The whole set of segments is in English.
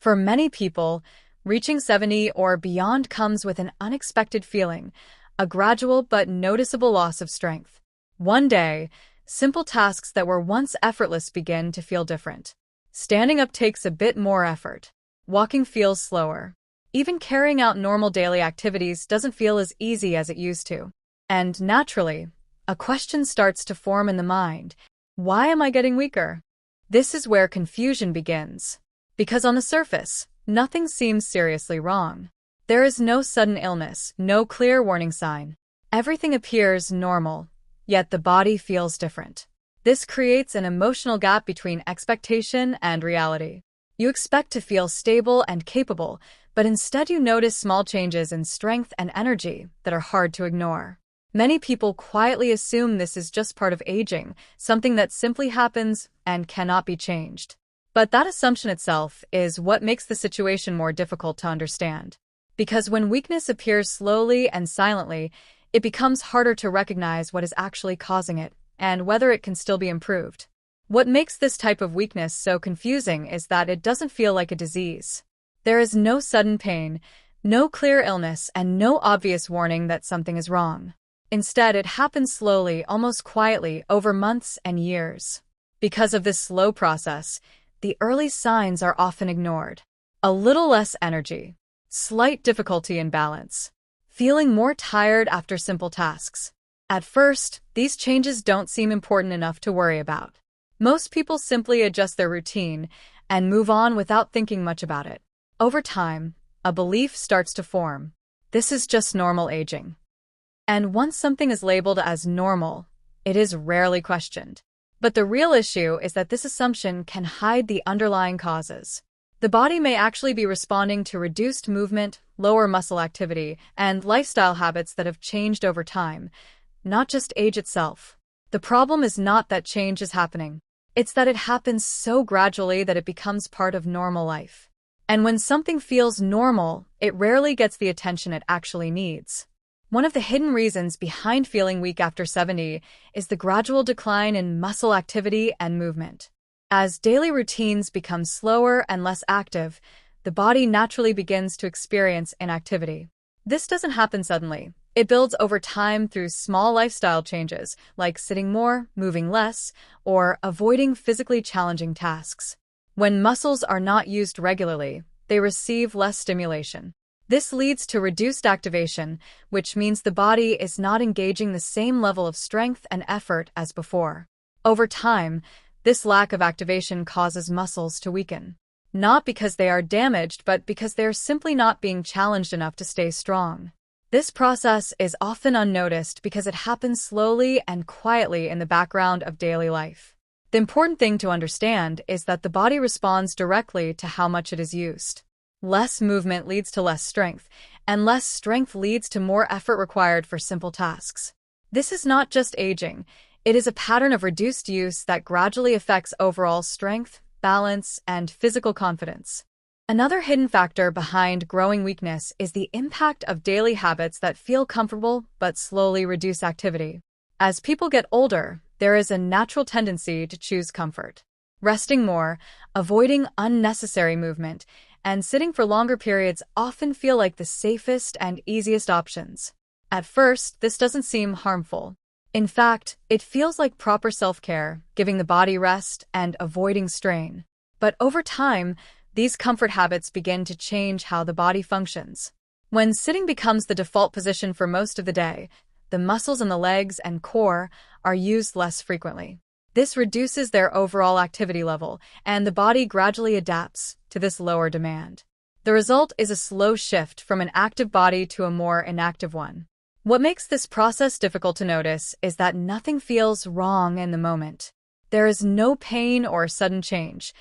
For many people, reaching 70 or beyond comes with an unexpected feeling, a gradual but noticeable loss of strength. One day, simple tasks that were once effortless begin to feel different. Standing up takes a bit more effort. Walking feels slower. Even carrying out normal daily activities doesn't feel as easy as it used to. And naturally, a question starts to form in the mind. Why am I getting weaker? This is where confusion begins. Because on the surface, nothing seems seriously wrong. There is no sudden illness, no clear warning sign. Everything appears normal, yet the body feels different. This creates an emotional gap between expectation and reality. You expect to feel stable and capable, but instead you notice small changes in strength and energy that are hard to ignore. Many people quietly assume this is just part of aging, something that simply happens and cannot be changed. But that assumption itself is what makes the situation more difficult to understand. Because when weakness appears slowly and silently, it becomes harder to recognize what is actually causing it and whether it can still be improved. What makes this type of weakness so confusing is that it doesn't feel like a disease. There is no sudden pain, no clear illness, and no obvious warning that something is wrong. Instead, it happens slowly, almost quietly, over months and years. Because of this slow process, the early signs are often ignored. A little less energy, slight difficulty in balance, feeling more tired after simple tasks. At first, these changes don't seem important enough to worry about. Most people simply adjust their routine and move on without thinking much about it. Over time, a belief starts to form. This is just normal aging. And once something is labeled as normal, it is rarely questioned. But the real issue is that this assumption can hide the underlying causes. The body may actually be responding to reduced movement, lower muscle activity, and lifestyle habits that have changed over time, not just age itself. The problem is not that change is happening. It's that it happens so gradually that it becomes part of normal life. And when something feels normal, it rarely gets the attention it actually needs. One of the hidden reasons behind feeling weak after 70 is the gradual decline in muscle activity and movement. As daily routines become slower and less active, the body naturally begins to experience inactivity. This doesn't happen suddenly. It builds over time through small lifestyle changes, like sitting more, moving less, or avoiding physically challenging tasks. When muscles are not used regularly, they receive less stimulation. This leads to reduced activation, which means the body is not engaging the same level of strength and effort as before. Over time, this lack of activation causes muscles to weaken. Not because they are damaged, but because they are simply not being challenged enough to stay strong. This process is often unnoticed because it happens slowly and quietly in the background of daily life. The important thing to understand is that the body responds directly to how much it is used. Less movement leads to less strength, and less strength leads to more effort required for simple tasks. This is not just aging, it is a pattern of reduced use that gradually affects overall strength, balance, and physical confidence. Another hidden factor behind growing weakness is the impact of daily habits that feel comfortable but slowly reduce activity. As people get older, there is a natural tendency to choose comfort. Resting more, avoiding unnecessary movement, and sitting for longer periods often feel like the safest and easiest options. At first, this doesn't seem harmful. In fact, it feels like proper self-care, giving the body rest and avoiding strain. But over time, these comfort habits begin to change how the body functions. When sitting becomes the default position for most of the day, the muscles in the legs and core are used less frequently. This reduces their overall activity level, and the body gradually adapts to this lower demand. The result is a slow shift from an active body to a more inactive one. What makes this process difficult to notice is that nothing feels wrong in the moment. There is no pain or sudden change,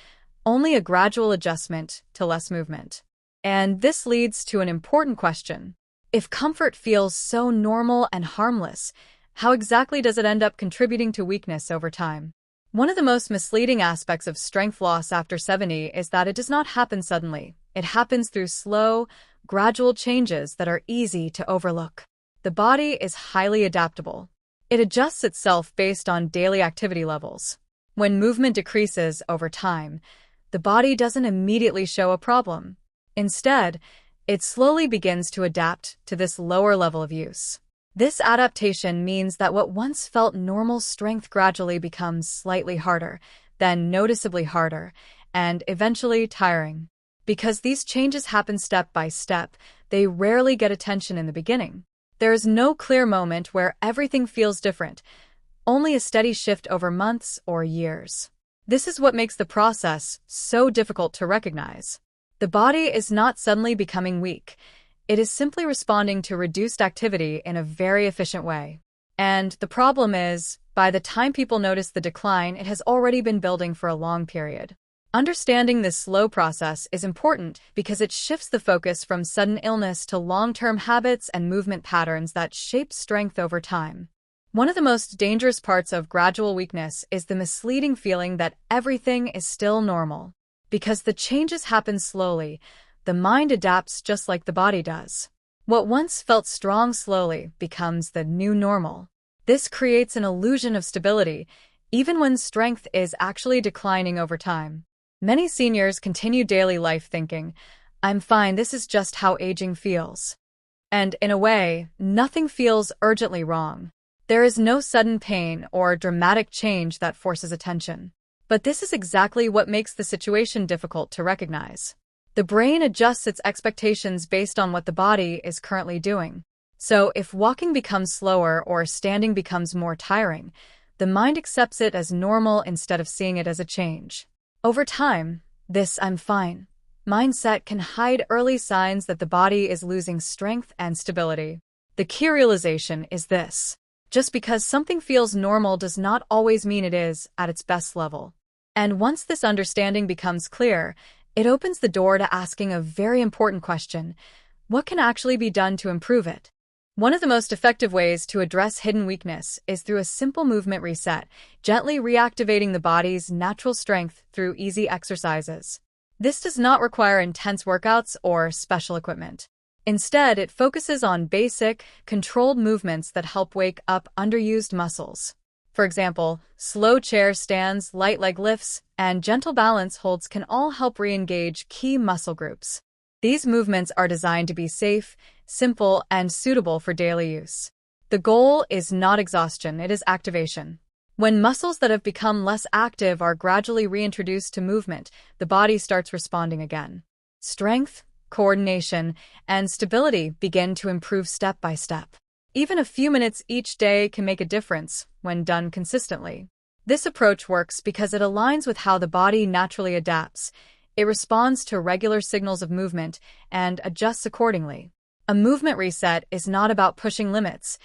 only a gradual adjustment to less movement. And this leads to an important question. If comfort feels so normal and harmless, how exactly does it end up contributing to weakness over time? One of the most misleading aspects of strength loss after 70 is that it does not happen suddenly. It happens through slow, gradual changes that are easy to overlook. The body is highly adaptable. It adjusts itself based on daily activity levels. When movement decreases over time, the body doesn't immediately show a problem. Instead, it slowly begins to adapt to this lower level of use. This adaptation means that what once felt normal strength gradually becomes slightly harder, then noticeably harder, and eventually tiring. Because these changes happen step by step, they rarely get attention in the beginning. There is no clear moment where everything feels different, only a steady shift over months or years. This is what makes the process so difficult to recognize. The body is not suddenly becoming weak. It is simply responding to reduced activity in a very efficient way. And the problem is, by the time people notice the decline, it has already been building for a long period. Understanding this slow process is important because it shifts the focus from sudden illness to long-term habits and movement patterns that shape strength over time. One of the most dangerous parts of gradual weakness is the misleading feeling that everything is still normal. Because the changes happen slowly, the mind adapts just like the body does. What once felt strong slowly becomes the new normal. This creates an illusion of stability, even when strength is actually declining over time. Many seniors continue daily life thinking, "I'm fine, this is just how aging feels." And in a way, nothing feels urgently wrong. There is no sudden pain or dramatic change that forces attention. But this is exactly what makes the situation difficult to recognize. The brain adjusts its expectations based on what the body is currently doing. So if walking becomes slower or standing becomes more tiring, the mind accepts it as normal instead of seeing it as a change. Over time, this "I'm fine" mindset can hide early signs that the body is losing strength and stability. The key realization is this: just because something feels normal does not always mean it is at its best level. And once this understanding becomes clear, it opens the door to asking a very important question: what can actually be done to improve it? One of the most effective ways to address hidden weakness is through a simple movement reset, gently reactivating the body's natural strength through easy exercises. This does not require intense workouts or special equipment. Instead, it focuses on basic, controlled movements that help wake up underused muscles. For example, slow chair stands, light leg lifts, and gentle balance holds can all help re-engage key muscle groups. These movements are designed to be safe, simple, and suitable for daily use. The goal is not exhaustion, it is activation. When muscles that have become less active are gradually reintroduced to movement, the body starts responding again. Strength, coordination, and stability begin to improve step by step. Even a few minutes each day can make a difference when done consistently. This approach works because it aligns with how the body naturally adapts. It responds to regular signals of movement and adjusts accordingly. A movement reset is not about pushing limits.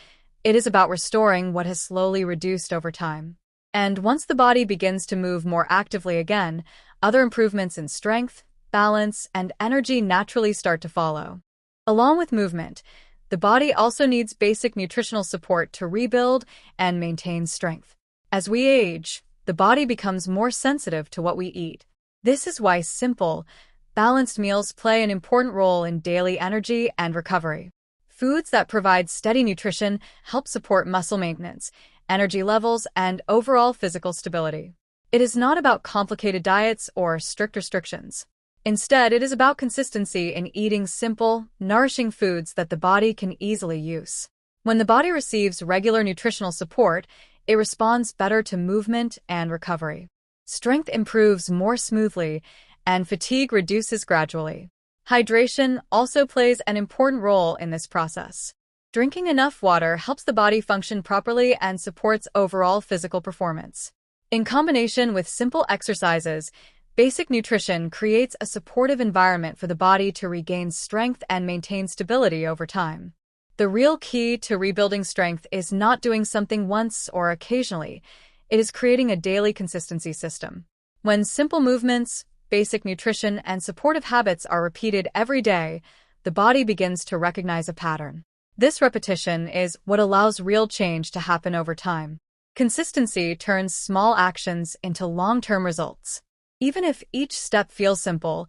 It is about restoring what has slowly reduced over time. And once the body begins to move more actively again, other improvements in strength, balance, and energy naturally start to follow. Along with movement, the body also needs basic nutritional support to rebuild and maintain strength. As we age, the body becomes more sensitive to what we eat. This is why simple, balanced meals play an important role in daily energy and recovery. Foods that provide steady nutrition help support muscle maintenance, energy levels, and overall physical stability. It is not about complicated diets or strict restrictions. Instead, it is about consistency in eating simple, nourishing foods that the body can easily use. When the body receives regular nutritional support, it responds better to movement and recovery. Strength improves more smoothly, and fatigue reduces gradually. Hydration also plays an important role in this process. Drinking enough water helps the body function properly and supports overall physical performance. In combination with simple exercises, basic nutrition creates a supportive environment for the body to regain strength and maintain stability over time. The real key to rebuilding strength is not doing something once or occasionally. It is creating a daily consistency system. When simple movements, basic nutrition, and supportive habits are repeated every day, the body begins to recognize a pattern. This repetition is what allows real change to happen over time. Consistency turns small actions into long-term results. Even if each step feels simple,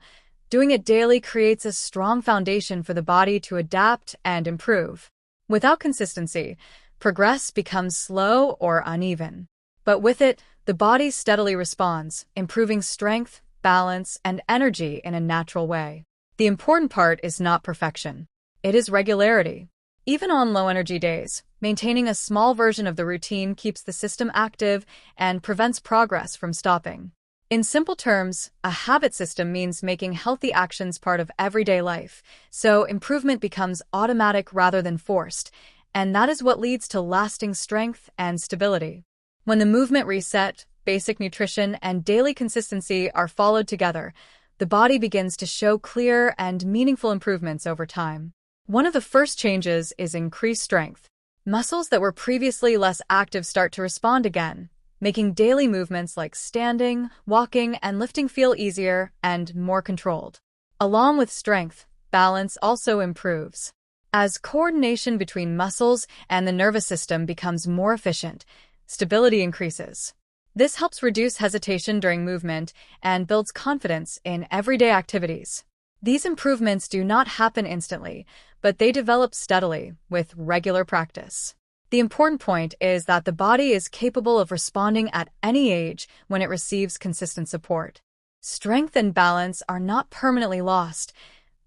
doing it daily creates a strong foundation for the body to adapt and improve. Without consistency, progress becomes slow or uneven. But with it, the body steadily responds, improving strength, balance, and energy in a natural way. The important part is not perfection. It is regularity. Even on low-energy days, maintaining a small version of the routine keeps the system active and prevents progress from stopping. In simple terms, a habit system means making healthy actions part of everyday life, so improvement becomes automatic rather than forced, and that is what leads to lasting strength and stability. When the movement reset, basic nutrition, and daily consistency are followed together, the body begins to show clear and meaningful improvements over time. One of the first changes is increased strength. Muscles that were previously less active start to respond again, making daily movements like standing, walking, and lifting feel easier and more controlled. Along with strength, balance also improves. As coordination between muscles and the nervous system becomes more efficient, stability increases. This helps reduce hesitation during movement and builds confidence in everyday activities. These improvements do not happen instantly, but they develop steadily with regular practice. The important point is that the body is capable of responding at any age when it receives consistent support. Strength and balance are not permanently lost.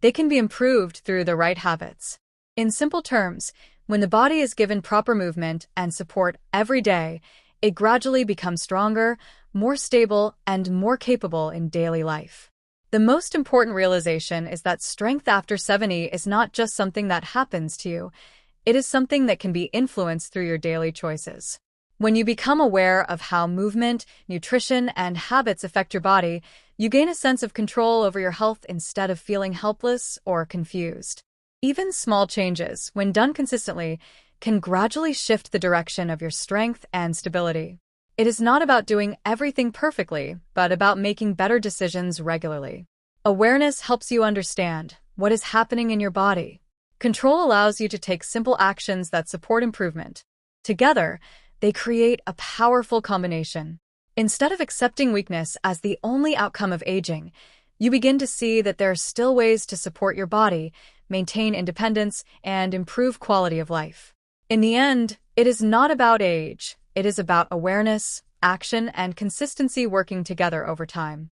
They can be improved through the right habits. In simple terms, when the body is given proper movement and support every day, it gradually becomes stronger, more stable, and more capable in daily life. The most important realization is that strength after 70 is not just something that happens to you. It is something that can be influenced through your daily choices. When you become aware of how movement, nutrition, and habits affect your body, you gain a sense of control over your health instead of feeling helpless or confused. Even small changes, when done consistently, can gradually shift the direction of your strength and stability. It is not about doing everything perfectly, but about making better decisions regularly. Awareness helps you understand what is happening in your body. Control allows you to take simple actions that support improvement. Together, they create a powerful combination. Instead of accepting weakness as the only outcome of aging, you begin to see that there are still ways to support your body, maintain independence, and improve quality of life. In the end, it is not about age. It is about awareness, action, and consistency working together over time.